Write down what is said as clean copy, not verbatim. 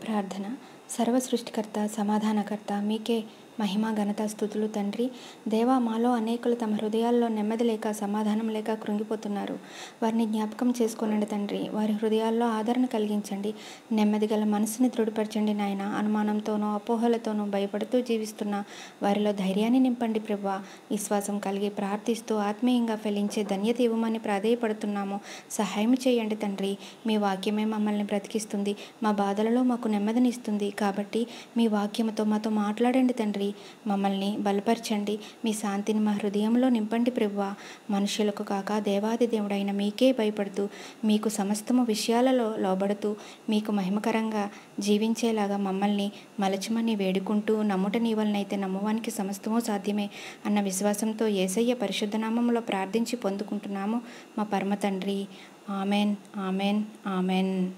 ప్రార్థన. సర్వ సృష్టికర్త, సమాధానకర్త, మీకే మహిమ, ఘనత, స్తుతులు తండ్రి. దేవా, మాలో అనేకులు తమ హృదయాల్లో నెమ్మది లేక, సమాధానం లేక కృంగిపోతున్నారు. వారిని జ్ఞాపకం చేసుకోనండి తండ్రి. వారి హృదయాల్లో ఆదరణ కలిగించండి. నెమ్మది గల మనసుని దృఢపరచండి నాయన. అనుమానంతోనూ అపోహలతోనూ భయపడుతూ జీవిస్తున్న వారిలో ధైర్యాన్ని నింపండి ప్రభువా. విశ్వాసం కలిగి ప్రార్థిస్తూ ఆత్మీయంగా ఫలించే ధన్యత ఇవ్వమని ప్రాధేయపడుతున్నాము. సహాయం చేయండి తండ్రి. మీ వాక్యమే మమ్మల్ని బ్రతికిస్తుంది. మా బాధలలో మాకు నెమ్మదినిస్తుంది. కాబట్టి మీ వాక్యముతో మాతో మాట్లాడండి తండ్రి. మమ్మల్ని బలపరచండి. మీ శాంతిని మా హృదయంలో నింపండి ప్రభువా. మనుషులకు కాక దేవాది దేవుడైన మీకే భయపడుతూ, మీకు సమస్తము విషయాలలో లోబడుతూ, మీకు మహిమకరంగా జీవించేలాగా మమ్మల్ని మలచమని వేడుకుంటూ, నమ్ముట నీ వలనైతే నమ్మువానికి సమస్తము సాధ్యమే అన్న విశ్వాసంతో యేసయ్య పరిశుద్ధ నామములో ప్రార్థించి పొందుకుంటున్నాము మా పరమ తండ్రి. Amen, amen, amen.